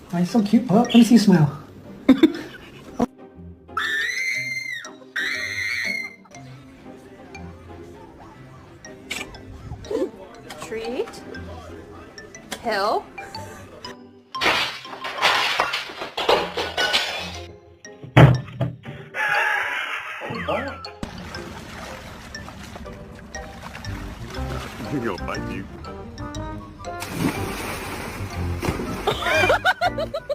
Oh, he's so cute, pup. Let me see you smile. Treat. Hill. He'll bite you.